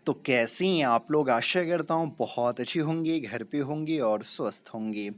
तो कैसी हैं आप लोग? आशा करता हूँ बहुत अच्छी होंगी, घर पे होंगी और स्वस्थ होंगी।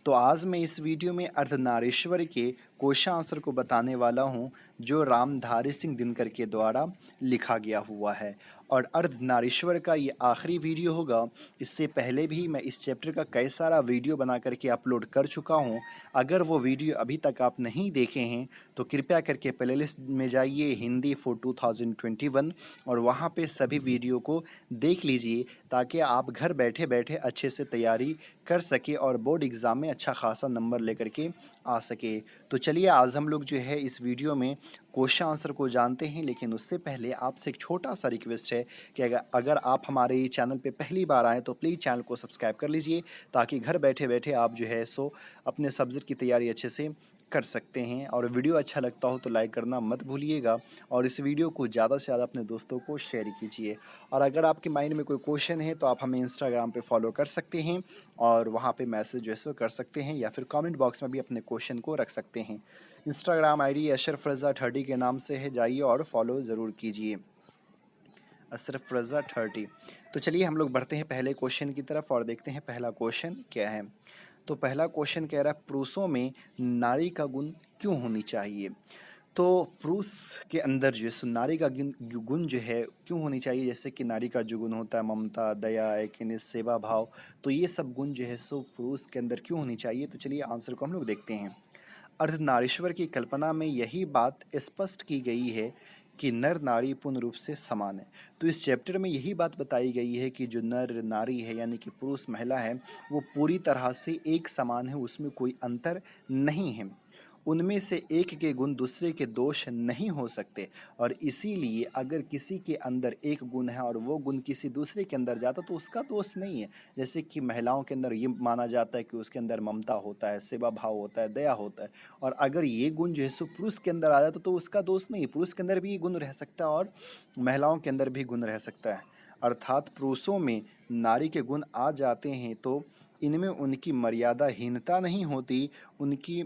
तो आज मैं इस वीडियो में अर्धनारीश्वर के कोशांसर को बताने वाला हूँ, जो रामधारी सिंह दिनकर के द्वारा लिखा गया हुआ है। और अर्धनारीश्वर का ये आखिरी वीडियो होगा। इससे पहले भी मैं इस चैप्टर का कई सारा वीडियो बना करके अपलोड कर चुका हूँ। अगर वो वीडियो अभी तक आप नहीं देखे हैं तो कृपया करके प्लेलिस्ट में जाइए हिंदी फॉर 2021 और वहाँ पे सभी वीडियो को देख लीजिए, ताकि आप घर बैठे बैठे अच्छे से तैयारी कर सके और बोर्ड एग्ज़ाम में अच्छा खासा नंबर लेकर के आ सके। तो चलिए आज हम लोग जो है इस वीडियो में क्वेश्चन आंसर को जानते हैं, लेकिन उससे पहले आपसे एक छोटा सा रिक्वेस्ट है कि अगर आप हमारे चैनल पे पहली बार आएँ तो प्लीज़ चैनल को सब्सक्राइब कर लीजिए, ताकि घर बैठे बैठे आप जो है सो अपने सब्जेक्ट की तैयारी अच्छे से कर सकते हैं। और वीडियो अच्छा लगता हो तो लाइक करना मत भूलिएगा और इस वीडियो को ज़्यादा से ज़्यादा अपने दोस्तों को शेयर कीजिए। और अगर आपके माइंड में कोई क्वेश्चन है तो आप हमें इंस्टाग्राम पे फॉलो कर सकते हैं और वहाँ पे मैसेज जो है सो कर सकते हैं, या फिर कमेंट बॉक्स में भी अपने क्वेश्चन को रख सकते हैं। इंस्टाग्राम आईडी अशरफ रज़ा 30 के नाम से है, जाइए और फॉलो ज़रूर कीजिए, अशरफ रज़ा 30। तो चलिए हम लोग बढ़ते हैं पहले क्वेश्चन की तरफ और देखते हैं पहला क्वेश्चन क्या है। तो पहला क्वेश्चन कह रहा है, पुरुषों में नारी का गुण क्यों होनी चाहिए? तो पुरुष के अंदर जो है सो नारी का गुण जो है क्यों होनी चाहिए? जैसे कि नारी का जो गुण होता है ममता, दया, एक सेवा भाव, तो ये सब गुण जो है सो पुरुष के अंदर क्यों होनी चाहिए? तो चलिए आंसर को हम लोग देखते हैं। अर्धनारीश्वर की कल्पना में यही बात स्पष्ट की गई है कि नर नारी पूर्ण रूप से समान है। तो इस चैप्टर में यही बात बताई गई है कि जो नर नारी है यानी कि पुरुष महिला है, वो पूरी तरह से एक समान है, उसमें कोई अंतर नहीं है। उनमें से एक के गुण दूसरे के दोष नहीं हो सकते, और इसीलिए अगर किसी के अंदर एक गुण है और वो गुण किसी दूसरे के अंदर जाता तो उसका दोष नहीं है। जैसे कि महिलाओं के अंदर ये माना जाता है कि उसके अंदर ममता होता है, सेवा भाव होता है, दया होता है, और अगर ये गुण जो है सो पुरुष के अंदर आ जाता तो उसका दोष नहीं है। पुरुष के अंदर भी ये गुण रह सकता है और महिलाओं के अंदर भी गुण रह सकता है। अर्थात पुरुषों में नारी के गुण आ जाते हैं तो इनमें उनकी मर्यादाहीनता नहीं होती, उनकी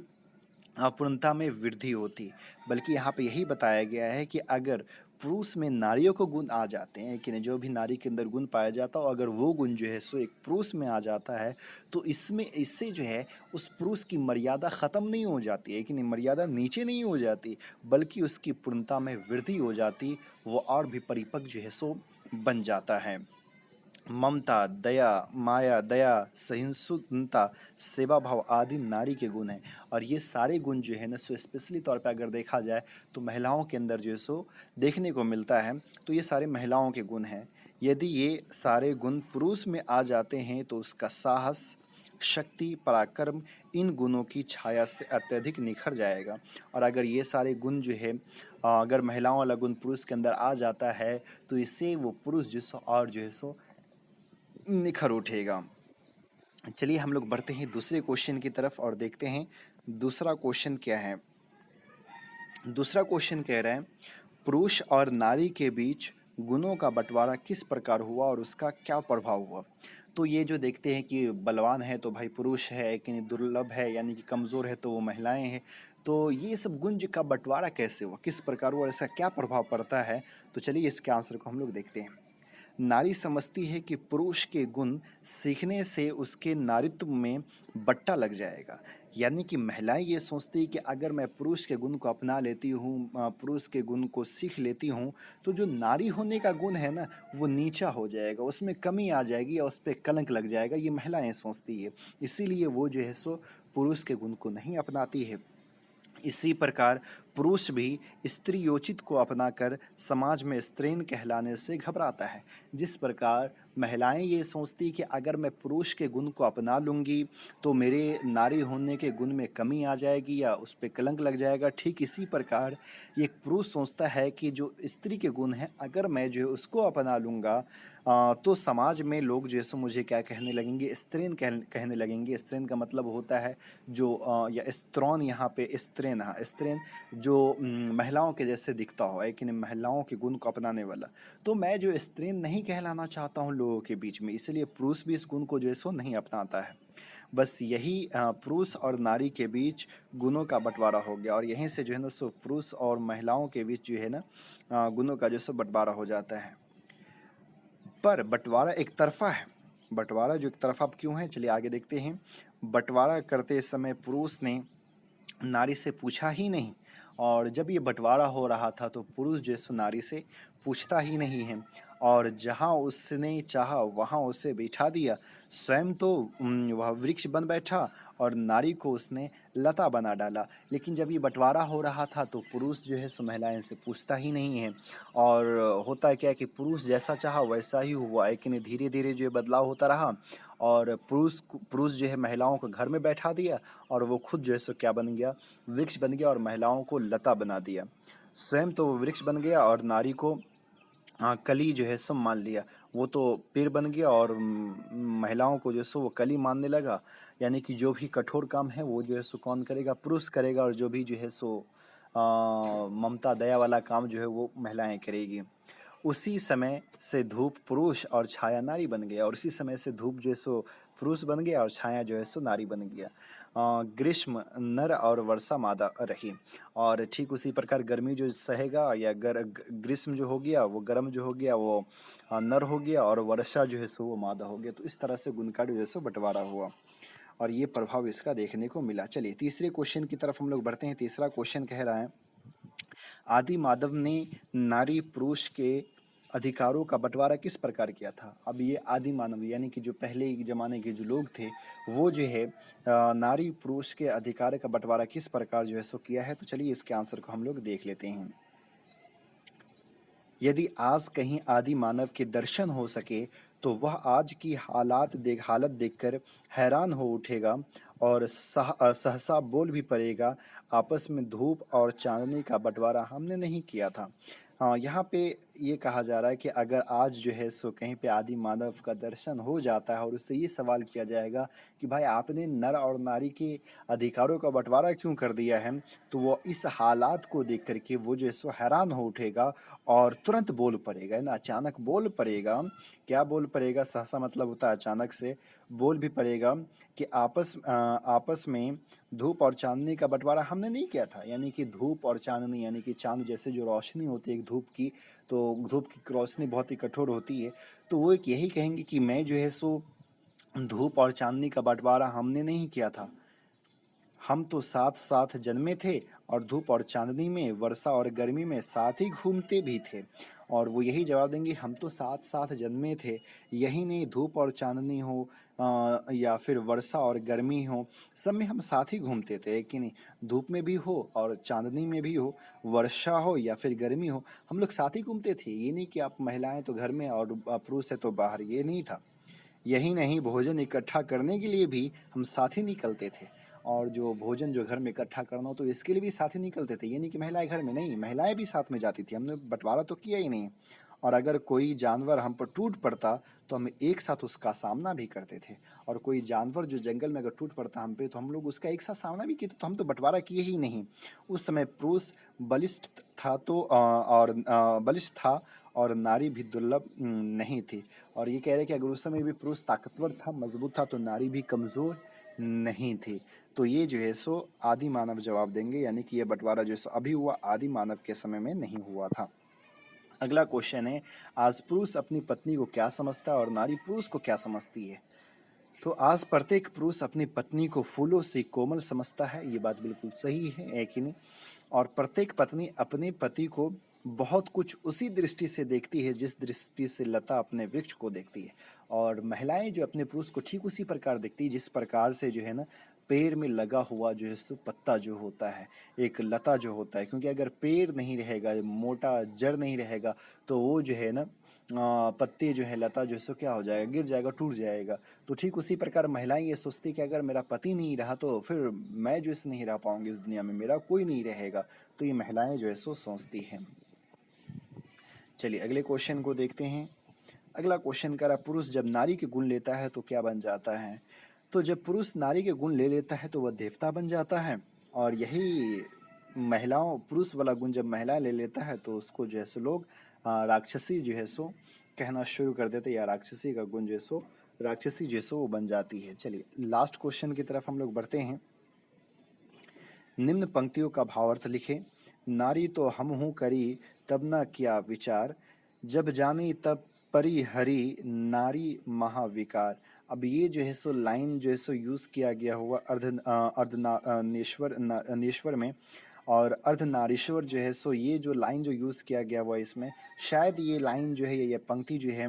अपूर्णता में वृद्धि होती। बल्कि यहाँ पे यही बताया गया है कि अगर पुरुष में नारियों को गुण आ जाते हैं, कि जो भी नारी के अंदर गुण पाया जाता हो, अगर वो गुण जो है सो एक पुरुष में आ जाता है, तो इसमें इससे जो है उस पुरुष की मर्यादा ख़त्म नहीं हो जाती है, कि नहीं मर्यादा नीचे नहीं हो जाती, बल्कि उसकी पूर्णता में वृद्धि हो जाती, वो और भी परिपक्व जो है सो बन जाता है। ममता, दया, माया, दया, सहिष्णुता, सेवा भाव आदि नारी के गुण हैं। और ये सारे गुण जो है ना सो स्पेशली तौर पे अगर देखा जाए तो महिलाओं के अंदर जो है सो देखने को मिलता है। तो ये सारे महिलाओं के गुण हैं। यदि ये सारे गुण पुरुष में आ जाते हैं तो उसका साहस, शक्ति, पराक्रम इन गुणों की छाया से अत्यधिक निखर जाएगा। और अगर ये सारे गुण जो है अगर महिलाओं वाला गुण पुरुष के अंदर आ जाता है तो इससे वो पुरुष जो सो और जो है सो निखर उठेगा। चलिए हम लोग बढ़ते हैं दूसरे क्वेश्चन की तरफ और देखते हैं दूसरा क्वेश्चन क्या है। दूसरा क्वेश्चन कह रहा है, पुरुष और नारी के बीच गुणों का बंटवारा किस प्रकार हुआ और उसका क्या प्रभाव हुआ? तो ये जो देखते हैं कि बलवान है तो भाई पुरुष है, कि दुर्लभ है यानी कि कमज़ोर है तो वो महिलाएं हैं। तो ये सब गुण का बंटवारा कैसे हुआ, किस प्रकार हुआ और इसका क्या प्रभाव पड़ता है? तो चलिए इसके आंसर को हम लोग देखते हैं। नारी समझती है कि पुरुष के गुण सीखने से उसके नारित्व में बट्टा लग जाएगा। यानी कि महिलाएं ये सोचती है कि अगर मैं पुरुष के गुण को अपना लेती हूँ, पुरुष के गुण को सीख लेती हूँ, तो जो नारी होने का गुण है ना वो नीचा हो जाएगा, उसमें कमी आ जाएगी और उस पर कलंक लग जाएगा। ये महिलाएं सोचती है, इसीलिए वो जो है सो पुरुष के गुण को नहीं अपनाती है। इसी प्रकार पुरुष भी स्त्रियोचित को अपनाकर समाज में स्त्रीण कहलाने से घबराता है। जिस प्रकार महिलाएं ये सोचती कि अगर मैं पुरुष के गुण को अपना लूँगी तो मेरे नारी होने के गुण में कमी आ जाएगी या उस पर कलंक लग जाएगा, ठीक इसी प्रकार एक पुरुष सोचता है कि जो स्त्री के गुण हैं अगर मैं जो है उसको अपना लूँगा तो समाज में लोग जो है सो मुझे क्या कहने लगेंगे, स्त्रीण कहने लगेंगे। स्त्रीण का मतलब होता है जो या स्त्रोन, यहाँ पे स्त्रीण, हाँ स्त्रीण जो महिलाओं के जैसे दिखता हो, लेकिन महिलाओं के गुण को अपनाने वाला। तो मैं जो स्त्रीण नहीं कहलाना चाहता हूँ लोगों के बीच में, इसलिए पुरुष भी इस गुण को जो है सो नहीं अपनाता है। बस यही पुरुष और नारी के बीच गुणों का बंटवारा हो गया, और यहीं से जो है ना सो पुरुष और महिलाओं के बीच जो है ना गुणों का जो सो बंटवारा हो जाता है। पर बंटवारा एक तरफा है। बंटवारा जो एक तरफा अब क्यों है, चलिए आगे देखते हैं। बंटवारा करते समय पुरुष ने नारी से पूछा ही नहीं, और जब ये बंटवारा हो रहा था तो पुरुष जो है सो नारी से पूछता ही नहीं है, और जहाँ उसने चाहा वहाँ उसे बिठा दिया। स्वयं तो वह वृक्ष बन बैठा और नारी को उसने लता बना डाला। लेकिन जब ये बंटवारा हो रहा था तो पुरुष जो है सो महिलाएं से पूछता ही नहीं है, और होता है क्या कि पुरुष जैसा चाहा वैसा ही हुआ है कि नहीं, धीरे धीरे जो है बदलाव होता रहा, और पुरुष जो है महिलाओं को घर में बैठा दिया, और वो खुद जो है सो क्या बन गया, वृक्ष बन गया और महिलाओं को लता बना दिया। स्वयं तो वो वृक्ष बन गया और नारी को कली जो है सो मान लिया। वो तो पेड़ बन गया और महिलाओं को जो सो वो कली मानने लगा। यानी कि जो भी कठोर काम है वो जो है सो कौन करेगा, पुरुष करेगा, और जो भी जो है सो ममता दया वाला काम जो है वो महिलाएं करेगी। उसी समय से धूप पुरुष और छाया नारी बन गया, और उसी समय से धूप जो है सो पुरुष बन गया और छाया जो है सो नारी बन गया। ग्रीष्म नर और वर्षा मादा रही, और ठीक उसी प्रकार गर्मी जो सहेगा या ग्रीष्म जो हो गया वो गर्म जो हो गया वो नर हो गया, और वर्षा जो है सो वो मादा हो गया। तो इस तरह से गुणकारी जो है सो बंटवारा हुआ, और ये प्रभाव इसका देखने को मिला। चलिए तीसरे क्वेश्चन की तरफ हम लोग बढ़ते हैं। तीसरा क्वेश्चन कह रहा है, आदि मानव ने नारी पुरुष के अधिकारों का बंटवारा किस प्रकार किया था। अब ये आदि मानव यानी कि जो पहले के जमाने के जो लोग थे वो जो है नारी पुरुष के अधिकार का बंटवारा किस प्रकार जो है सो किया है। तो चलिए इसके आंसर को हम लोग देख लेते हैं। यदि आज कहीं आदि मानव के दर्शन हो सके तो वह आज की हालत देखकर हैरान हो उठेगा, और सहसा बोल भी पड़ेगा, आपस में धूप और चांदनी का बंटवारा हमने नहीं किया था। हाँ, यहाँ पे ये कहा जा रहा है कि अगर आज जो है सो कहीं पे आदि मानव का दर्शन हो जाता है और उससे ये सवाल किया जाएगा कि भाई आपने नर और नारी के अधिकारों का बंटवारा क्यों कर दिया है, तो वो इस हालात को देख करके वो जो है सो हैरान हो उठेगा और तुरंत बोल पड़ेगा, है ना, अचानक बोल पड़ेगा। क्या बोल पड़ेगा, सहसा मतलब होता है अचानक से, बोल भी पड़ेगा कि आपस में धूप और चांदनी का बंटवारा हमने नहीं किया था। यानी कि धूप और चांदनी यानी कि चांद जैसे जो रोशनी होती है एक धूप की, तो धूप की रोशनी बहुत ही कठोर होती है, तो वो एक यही कहेंगे कि मैं जो है सो धूप और चांदनी का बंटवारा हमने नहीं किया था। हम तो साथ साथ जन्मे थे, और धूप और चांदनी में, वर्षा और गर्मी में साथ ही घूमते भी थे। और वो यही जवाब देंगे, हम तो साथ साथ जन्मे थे, यही नहीं धूप और चांदनी हो या फिर वर्षा और गर्मी हो, सब में हम साथ ही घूमते थे, कि नहीं, धूप में भी हो और चांदनी में भी हो, वर्षा हो या फिर गर्मी हो, हम लोग साथ ही घूमते थे। ये नहीं कि आप महिलाएं तो घर में और पुरुष है तो बाहर, ये नहीं था। यही नहीं, भोजन इकट्ठा करने के लिए भी हम साथ ही निकलते थे, और जो भोजन जो घर में इकट्ठा करना हो तो इसके लिए भी साथ ही निकलते थे। ये नहीं कि महिलाएं घर में नहीं, महिलाएं भी साथ में जाती थी, हमने बंटवारा तो किया ही नहीं। और अगर कोई जानवर हम पर टूट पड़ता तो हम एक साथ उसका सामना भी करते थे, और कोई जानवर जो जंगल में अगर टूट पड़ता हम पे तो हम लोग उसका एक साथ सामना भी किए थे। तो हम तो बंटवारा किए ही नहीं। उस समय पुरुष बलिष्ठ था तो बलिष्ठ था, और नारी भी दुर्लभ नहीं थी। और ये कह रहे हैं कि अगर उस समय भी पुरुष ताकतवर था, मजबूत था, तो नारी भी कमज़ोर नहीं थी। तो ये जो है सो आदि मानव जवाब देंगे, यानी कि ये बंटवारा जो है सो अभी हुआ, आदि मानव के समय में नहीं हुआ था। अगला क्वेश्चन है, आज पुरुष अपनी पत्नी को क्या समझता है और नारी पुरुष को क्या समझती है। तो आज प्रत्येक पुरुष अपनी पत्नी को फूलों से कोमल समझता है, ये बात बिल्कुल सही है कि नहीं। और प्रत्येक पत्नी अपने पति को बहुत कुछ उसी दृष्टि से देखती है जिस दृष्टि से लता अपने वृक्ष को देखती है, और महिलाएं जो अपने पुरुष को ठीक उसी प्रकार देखती है जिस प्रकार से जो है ना पेड़ में लगा हुआ जो है सो पत्ता जो होता है, एक लता जो होता है। क्योंकि अगर पेड़ नहीं रहेगा, मोटा जड़ नहीं रहेगा, तो वो जो है ना पत्ते जो है, लता जो है सो क्या हो जाएगा, गिर जाएगा, टूट जाएगा। तो ठीक उसी प्रकार महिलाएं ये सोचती कि अगर मेरा पति नहीं रहा तो फिर मैं जो है नहीं रह पाऊंगी इस दुनिया में, मेरा कोई नहीं रहेगा। तो ये महिलाएं जो है सो सोचती हैं। चलिए अगले क्वेश्चन को देखते हैं। अगला क्वेश्चन कह रहा, पुरुष जब नारी के गुण लेता है तो क्या बन जाता है। तो जब पुरुष नारी के गुण ले लेता है तो वह देवता बन जाता है, और यही महिलाओं पुरुष वाला गुण जब महिला ले लेता है तो उसको जो है सो लोग राक्षसी जो है सो कहना शुरू कर देते, या राक्षसी का गुण जो है सो राक्षसी जो है सो वो बन जाती है। चलिए लास्ट क्वेश्चन की तरफ हम लोग बढ़ते हैं। निम्न पंक्तियों का भावार्थ लिखें। नारी तो हम हूँ करी तब न किया विचार, जब जानी तब परिहरी नारी महाविकार। अब ये जो है सो लाइन जो है सो यूज़ किया गया हुआ नेश्वर में, और अर्धनारीश्वर जो है सो ये जो लाइन जो यूज़ किया गया हुआ इसमें, शायद ये लाइन जो है ये पंक्ति जो है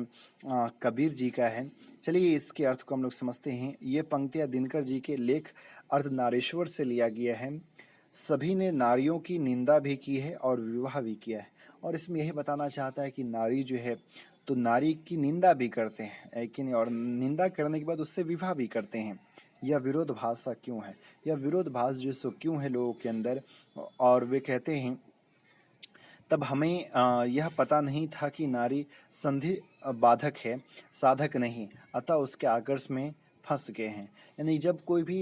कबीर जी का है। चलिए इसके अर्थ को हम लोग समझते हैं। ये पंक्तियाँ दिनकर जी के लेख अर्धनारीश्वर से लिया गया है। सभी ने नारियों की निंदा भी की है और विवाह भी किया है, और इसमें यही बताना चाहता है कि नारी जो है तो नारी की निंदा भी करते हैं, है कि नहीं, और निंदा करने के बाद उससे विवाह भी करते हैं। यह विरोधाभास सा क्यों है, यह विरोधाभास जो सो क्यों है लोगों के अंदर। और वे कहते हैं तब हमें यह पता नहीं था कि नारी संधि बाधक है, साधक नहीं, अतः उसके आकर्ष में फंस गए हैं। यानी जब कोई भी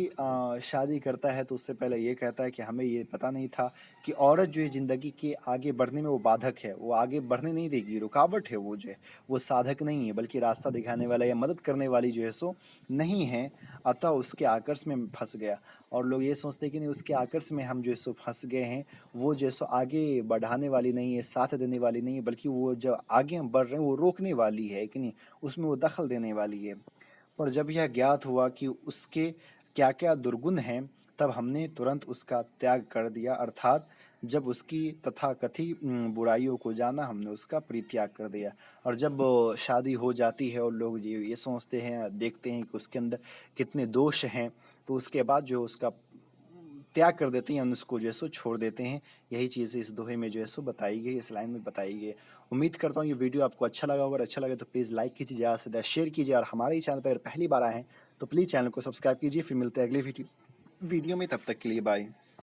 शादी करता है तो उससे पहले ये कहता है कि हमें ये पता नहीं था कि औरत जो है ज़िंदगी के आगे बढ़ने में वो बाधक है, वो आगे बढ़ने नहीं देगी, रुकावट है वो जो है, वो साधक नहीं है बल्कि रास्ता दिखाने वाला या मदद करने वाली जो है सो नहीं है, अतः उसके आकर्ष में फंस गया। और लोग ये सोचते हैं कि नहीं, उसके आकर्ष में हम जो है सो फंस गए हैं, वो जो है सो आगे बढ़ाने वाली नहीं है, साथ देने वाली नहीं है, बल्कि वो जो आगे हम बढ़ रहे हैं वो रोकने वाली है कि नहीं, उसमें वो दखल देने वाली है। पर जब यह ज्ञात हुआ कि उसके क्या क्या दुर्गुण हैं, तब हमने तुरंत उसका त्याग कर दिया, अर्थात जब उसकी तथाकथित बुराइयों को जाना, हमने उसका परित्याग कर दिया। और जब शादी हो जाती है और लोग ये सोचते हैं, देखते हैं कि उसके अंदर कितने दोष हैं, तो उसके बाद जो उसका त्याग कर देते हैं, उसको जो है सो छोड़ देते हैं। यही चीज़ इस दोहे में जो है सो बताई गई, इस लाइन में बताई गई है। उम्मीद करता हूँ ये वीडियो आपको अच्छा लगा होगा। अगर अच्छा लगे तो प्लीज़ लाइक कीजिए, ज़्यादा से ज़्यादा शेयर कीजिए, और हमारे ही चैनल पर अगर पहली बार आए हैं तो प्लीज़ चैनल को सब्सक्राइब कीजिए। फिर मिलते हैं अगली वीडियो में, तब तक के लिए बाय।